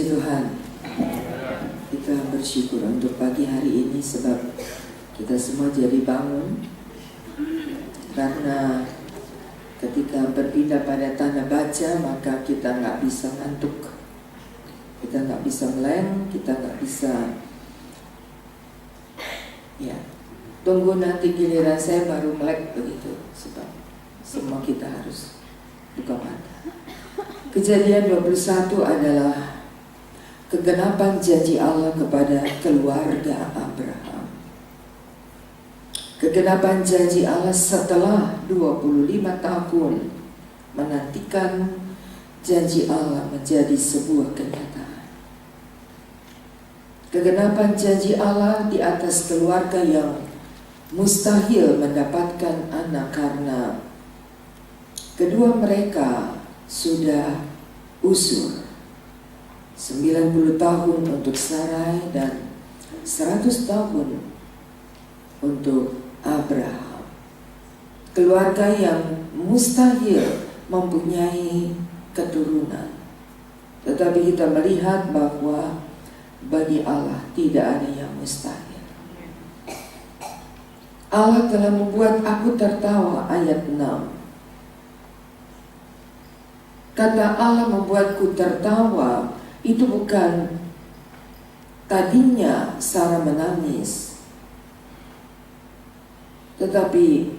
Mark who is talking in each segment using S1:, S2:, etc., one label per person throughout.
S1: Puji Tuhan, kita bersyukur untuk pagi hari ini sebab kita semua jadi bangun. Karena ketika berpindah pada tanda baca maka kita nggak bisa ngantuk, kita nggak bisa meleng, kita nggak bisa tunggu nanti giliran saya baru melek begitu, sebab semua kita harus buka mata. Kejadian 21 adalah kegenapan janji Allah kepada keluarga Abraham. Kegenapan janji Allah setelah 25 tahun menantikan janji Allah menjadi sebuah kenyataan. Kegenapan janji Allah di atas keluarga yang mustahil mendapatkan anak karena kedua mereka sudah usur. 90 tahun untuk Sarai dan 100 tahun untuk Abraham. Keluarga yang mustahil mempunyai keturunan. Tetapi kita melihat bahwa bagi Allah tidak ada yang mustahil. Allah telah membuat aku tertawa, ayat 6. Kata Allah membuatku tertawa itu bukan tadinya Sarah menangis, tetapi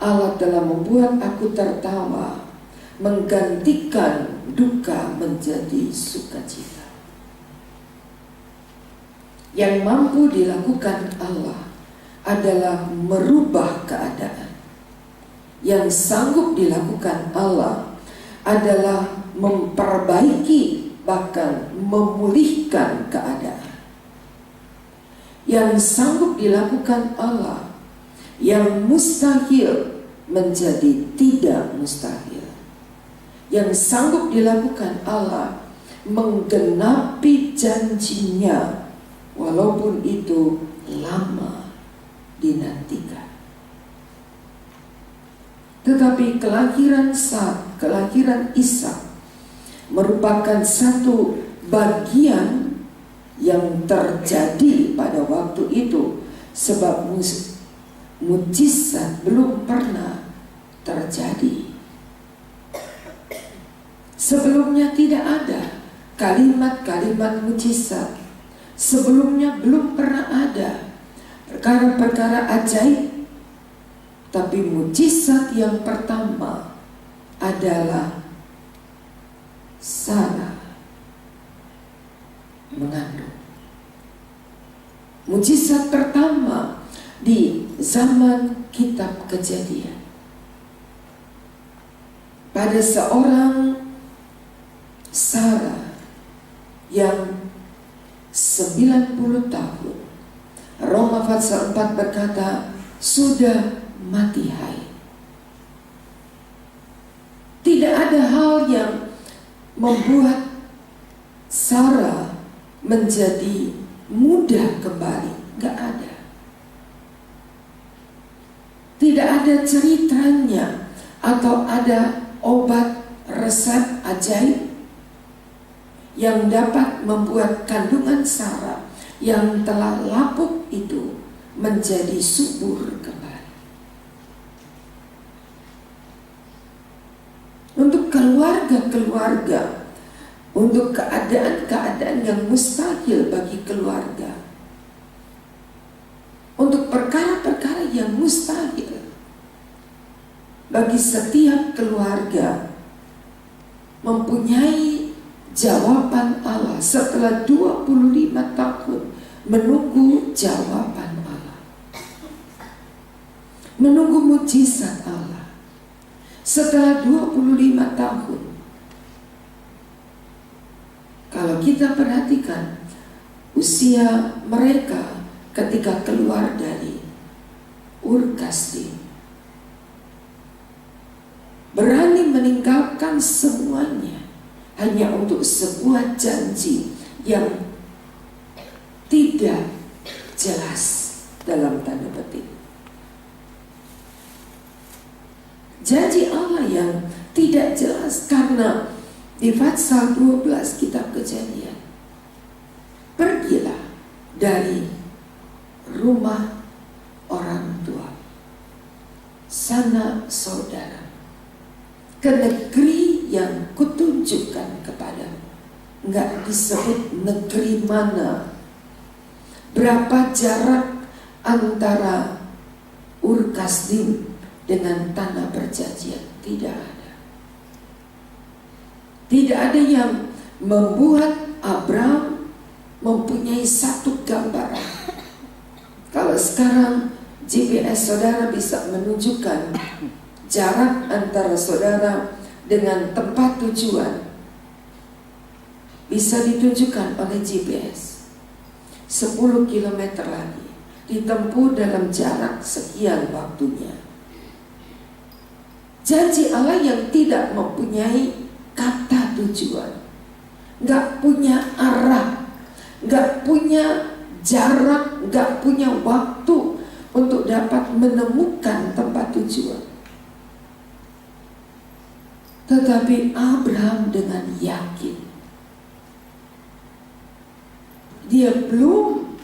S1: Allah telah membuat aku tertawa, menggantikan duka menjadi sukacita. Yang mampu dilakukan Allah adalah merubah keadaan. Yang sanggup dilakukan Allah adalah memperbaiki, bahkan memulihkan keadaan. Yang sanggup dilakukan Allah, yang mustahil menjadi tidak mustahil. Yang sanggup dilakukan Allah, menggenapi janjinya walaupun itu lama dinantikan. Tetapi kelahiran Ishak merupakan satu bagian yang terjadi pada waktu itu, sebab mujizat belum pernah terjadi. Sebelumnya tidak ada kalimat-kalimat mujizat. Sebelumnya belum pernah ada perkara-perkara ajaib. Tapi mujizat yang pertama adalah Sarah mengandung. Mujizat pertama di zaman kitab Kejadian. Pada seorang Sarah yang 90 tahun. Roma pasal 4 berkata, sudah mati hai. Tidak ada hal yang membuat Sarah menjadi muda kembali. Gak ada. Tidak ada ceritanya atau ada obat resep ajaib yang dapat membuat kandungan Sarah yang telah lapuk itu menjadi subur kembali. Untuk keluarga-keluarga, untuk keadaan-keadaan yang mustahil bagi keluarga, untuk perkara-perkara yang mustahil bagi setiap keluarga, mempunyai jawaban Allah setelah 25 tahun menunggu jawaban Allah, menunggu mujizat Allah. Setelah 25 tahun, kalau kita perhatikan usia mereka ketika keluar dari Ur Kasdim, berani meninggalkan semuanya hanya untuk sebuah janji yang tidak jelas dalam tanda petik. Janji Allah yang tidak jelas karena di pasal 12 kitab Kejadian dari rumah orang tua, sanak saudara, ke negeri yang kutunjukkan kepadamu. Enggak disebut negeri mana, berapa jarak antara Ur Kasdim dengan tanah perjanjian. Tidak ada. Tidak ada yang membuat Abraham mempunyai satu gambaran. Kalau sekarang GPS saudara bisa menunjukkan jarak antara saudara dengan tempat tujuan, bisa ditunjukkan oleh GPS. 10 km lagi, ditempuh dalam jarak sekian waktunya. Janji Allah yang tidak mempunyai kata tujuan, gak punya arah, gak punya jarak, gak punya waktu untuk dapat menemukan tempat tujuan. Tetapi Abraham dengan yakin, dia belum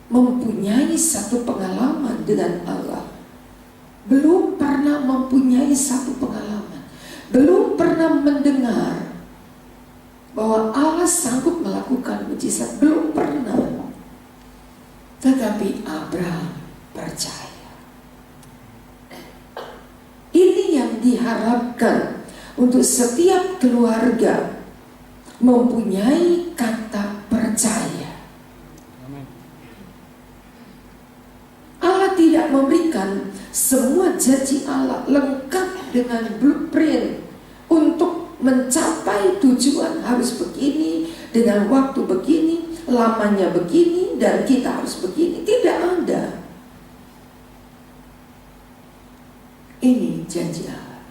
S1: mempunyai satu pengalaman dengan Allah, belum pernah mempunyai satu pengalaman, belum pernah mendengar bahwa Allah sanggup melakukan mujizat, belum pernah. Tetapi Abraham percaya. Ini yang diharapkan untuk setiap keluarga, mempunyai kata percaya. Allah tidak memberikan semua janji Allah lengkap dengan blueprint untuk mencapai tujuan harus begini, dengan waktu begini, lamanya begini, dan kita harus begini. Tidak ada. Ini janji Allah.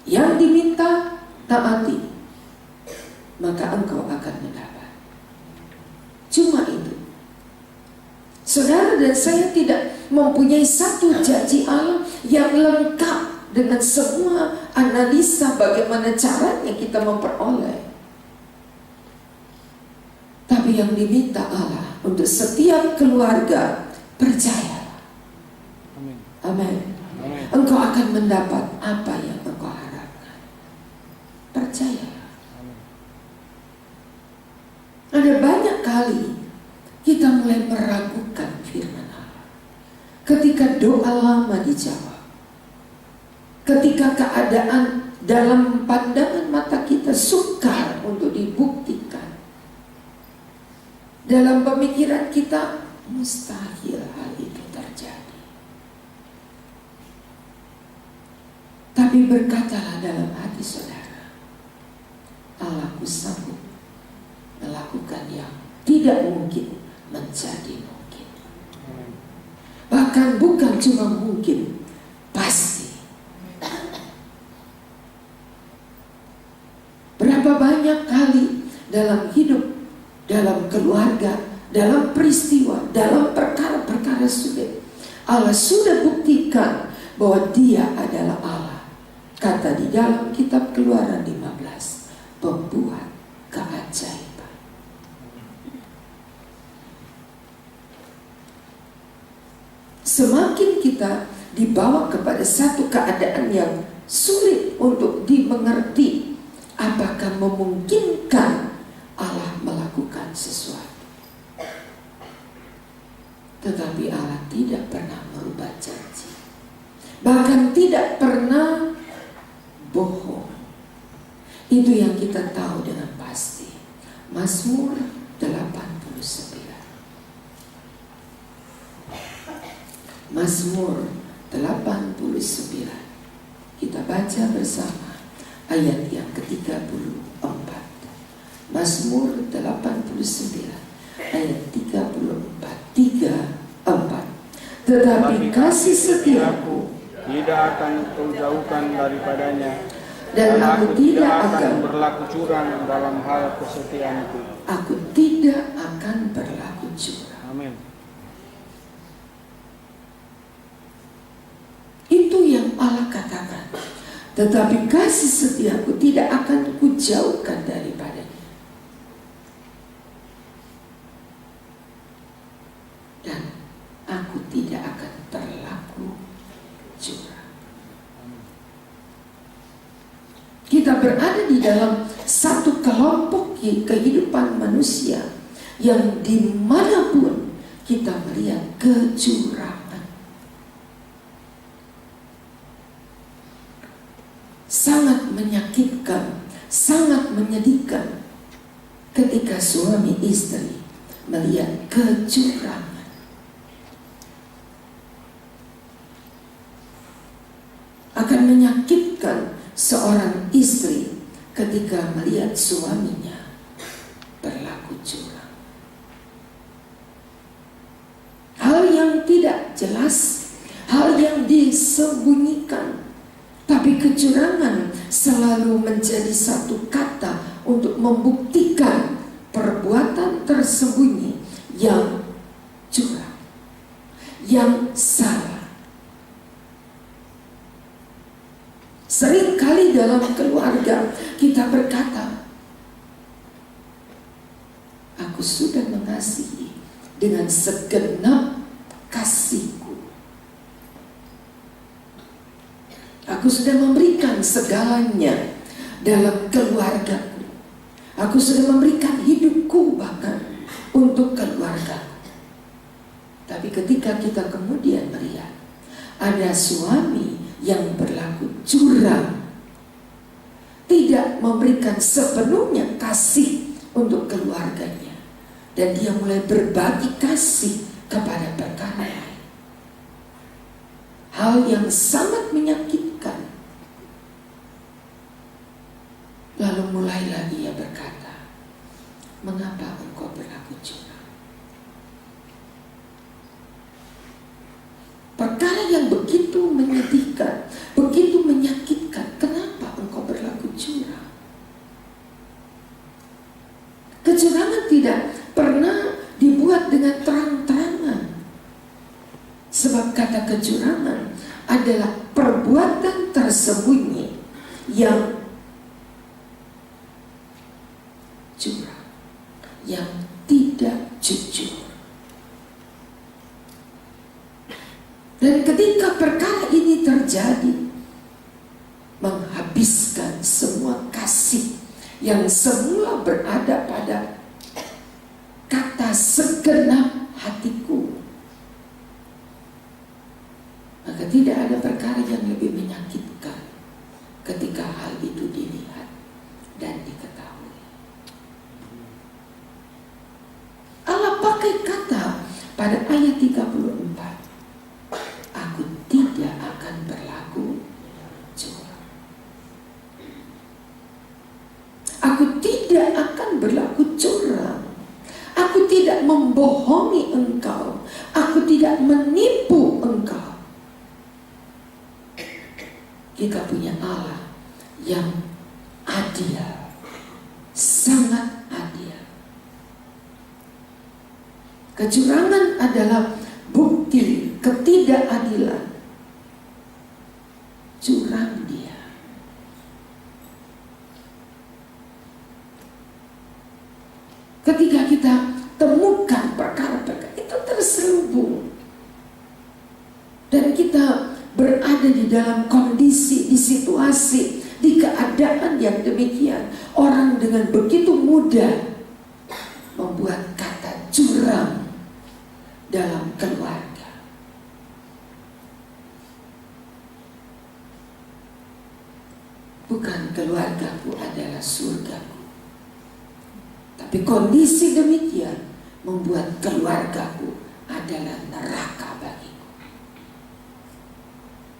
S1: Yang diminta taati, maka engkau akan mendapat. Cuma itu. Saudara dan saya tidak mempunyai satu janji Allah yang lengkap dengan semua analisa bagaimana caranya kita memperoleh. Tapi yang diminta Allah untuk setiap keluarga, percayalah. Amin. Engkau akan mendapat apa yang engkau harapkan. Percayalah. Ada banyak kali kita mulai meragukan firman Allah ketika doa lama dijawab, ketika keadaan dalam pandangan mata kita sukar untuk dibuktikan, dalam pemikiran kita mustahil hal itu terjadi. Tapi berkatalah dalam hati saudara, Allahku sanggup melakukan yang tidak mungkin menjadi mungkin. Bahkan bukan cuma mungkin, pasti. Berapa banyak kali dalam hidup, dalam keluarga, dalam peristiwa, dalam perkara-perkara sulit, Allah sudah buktikan bahwa Dia adalah Allah. Kata di dalam kitab Keluaran 15, pembuat keajaiban. Semakin kita dibawa kepada satu keadaan yang sulit untuk dimengerti, apakah memungkinkan Allah melakukan sesuatu. Tetapi Allah tidak pernah merubah janji, bahkan tidak pernah bohong. Itu yang kita tahu dengan pasti. Mazmur 89. Mazmur 89. Kita baca bersama ayat yang ke-34. Mazmur 89 ayat 34. Tetapi kasih setiaku
S2: tidak akan kau jauhkan daripadanya,
S1: dan aku tidak akan
S2: berlaku curang dalam hal kesetiaanku.
S1: Aku tidak akan berlaku curang.
S2: Amin.
S1: Itu yang Allah katakan. Tetapi kasih setiaku tidak akan kujauhkan daripadanya. berada di dalam satu kelompok kehidupan manusia yang dimanapun kita melihat kecurangan. Sangat menyakitkan, sangat menyedihkan ketika suami istri melihat kecurangan. Akan menyakitkan seorang istri ketika melihat suaminya berlaku curang. Hal yang tidak jelas, hal yang disembunyikan, tapi kecurangan selalu menjadi satu kata untuk membuktikan perbuatan tersembunyi yang curang, yang salah. Seringkali dalam keluarga kita berkata, aku sudah mengasihi dengan segenap kasihku. Aku sudah memberikan segalanya dalam keluargaku. Aku sudah memberikan hidupku bahkan untuk keluargaku. Tapi ketika kita kemudian melihat ada suami yang berlaku curang, tidak memberikan sepenuhnya kasih untuk keluarganya, dan dia mulai berbagi kasih kepada perkara lain, hal yang sangat menyakitkan. Lalu mulailah ia berkata, mengapa engkau berlaku curang? Perkara yang begitu menyedihkan, begitu menyakitkan, kenapa engkau berlaku curang? Kecurangan tidak pernah dibuat dengan terang-terangan. Sebab kata kecurangan adalah perbuatan tersembunyi yang curang, yang tidak jujur. Dan ketika perkara ini terjadi, menghabiskan semua kasih yang semula berada pada kata segenap hatiku. Maka tidak ada perkara yang lebih menyakitkan ketika hal itu dilihat dan diketahui. Allah pakai kata pada ayat 34, aku tidak akan berlaku curang. Aku tidak akan berlaku curang. Aku tidak membohongi engkau. Aku tidak menipu engkau. Kita punya Allah yang adil, sangat adil. Kecurangan adalah bukti ketidakadilan. Curang dia. Ketika kita temukan perkara-perkara itu terselubung, dan kita berada di dalam kondisi, di situasi, di keadaan yang demikian, orang dengan begitu mudah membuat kata curang dalam keluarga. Bukan keluargaku adalah surgaku, tapi kondisi demikian membuat keluargaku adalah neraka bagiku.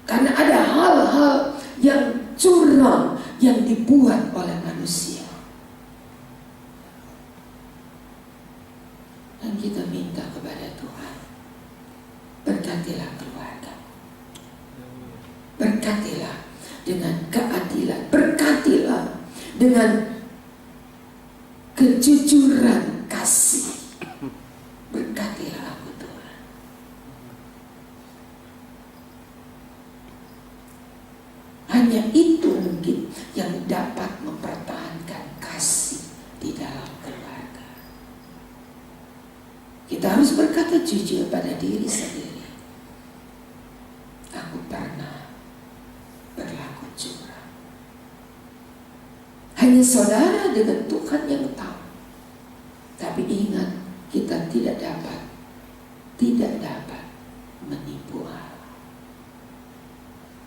S1: Karena ada hal-hal yang curang yang dibuat oleh manusia. Dan kita minta kepada Tuhan, berkatilah keluargaku, berkatilah dengan keadilan, berkatilah dengan kejujuran kasih, berkatilah aku Tuhan. Hanya itu mungkin yang dapat mempertahankan kasih di dalam keluarga. Kita harus berkata jujur pada diri sendiri. Aku pernah berlaku curang. saudara dengan Tuhan yang tahu. Tapi ingat, kita tidak dapat menipu Allah.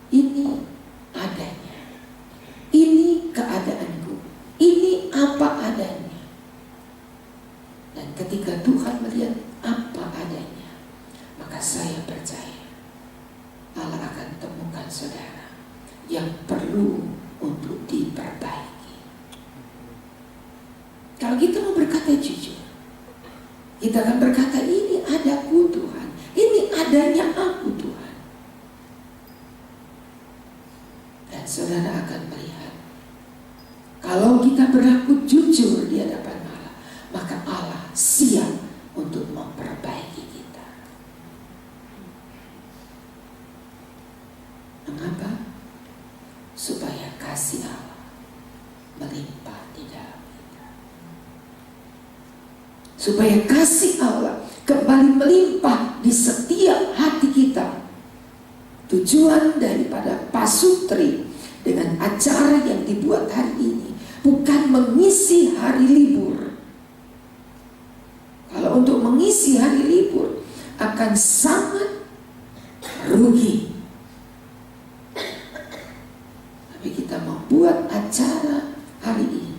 S1: Ini adanya, ini keadaanku, ini apa adanya. Dan ketika Tuhan melihat apa adanya, maka saya percaya Allah akan temukan saudara yang perlu untuk diperbaiki. Kalau kita mau berkata jujur, kita akan berkata, ini adaku Tuhan, ini adanya aku Tuhan. Dan saudara akan melihat, kalau kita berlaku jujur di hadapan Allah, maka Allah siap untuk memperbaiki kita. Mengapa? Supaya kasih Allah melimpah di dalam kita. Supaya kasih Allah kembali melimpah di setiap hati kita. Tujuan daripada pasutri dengan acara yang dibuat hari ini bukan mengisi hari libur. Kalau untuk mengisi hari libur akan sangat rugi. Tapi kita membuat acara hari ini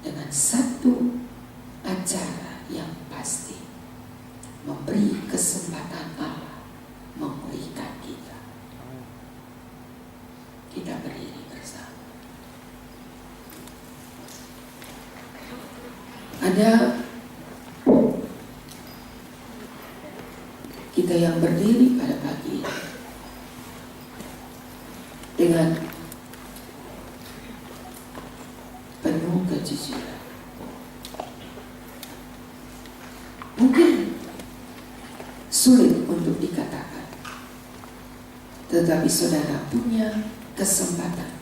S1: dengan satu acara yang pasti, memberi kesempatan Allah memulihkan kita. Kita berdiri bersama. Ada kita yang berdiri pada pagi ini dengan penuh kejujuran. Mungkin sulit untuk dikatakan, tetapi saudara punya kesempatan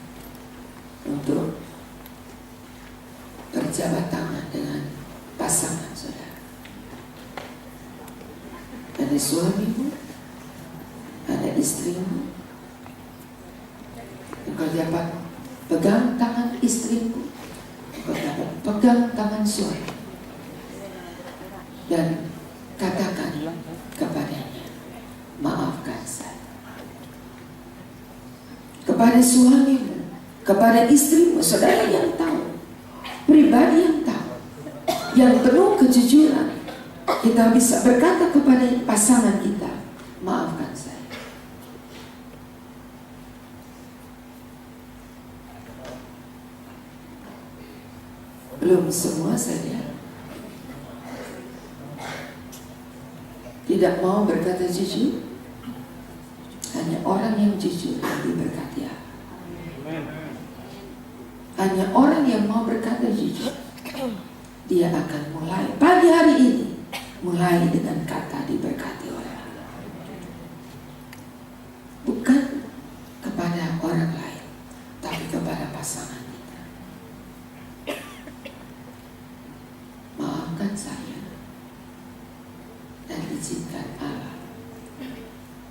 S1: untuk berjabat tangan dengan pasangan saudara. Ada suamimu, ada istrimu. Engkau dapat pegang tangan istrimu, engkau dapat pegang tangan suami, dan katakan kepadanya, maafkan saya. Kepada suamimu, kepada istrimu, saudara yang tahu, pribadi yang tahu, yang penuh kejujuran, kita bisa berkata kepada pasangan kita, maafkan saya. Belum semua saja tidak mau berkata jujur. Hanya orang yang jujur yang diberkati Allah. Hanya orang yang mau berkata jujur, dia akan mulai pagi hari ini, mulai dengan kata diberkati oleh Allah. Bukan kepada orang lain, tapi kepada pasangan kita. Maafkan saya, dan izinkan Allah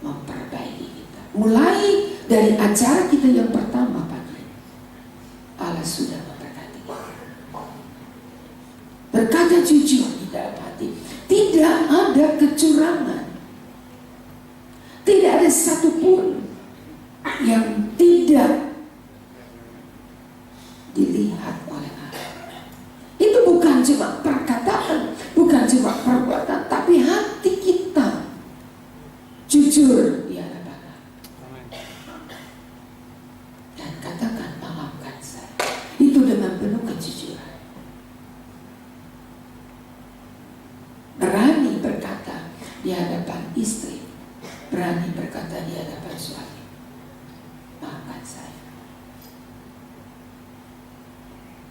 S1: memperbaiki kita. Mulai dari acara kita yang pertama pagi, Allah sudah memberkati kita. Berkata jujur di dalam hati, tidak ada kecurangan, tidak ada satupun yang tidak dilihat oleh Allah. Itu bukan cuma perkataan, bukan cuma perbuatan, tapi hati kita jujur di hadapan Allah. Dan katakan, maafkan saya. Itu dengan penuh kejujuran. Berani berkata di hadapan istri, berani berkata di hadapan suami, maafkan saya.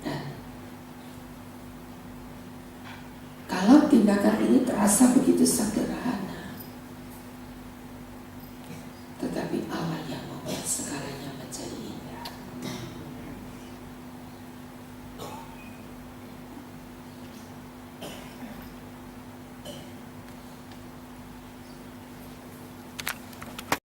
S1: Dan kalau tindakan ini terasa begitu sederhana,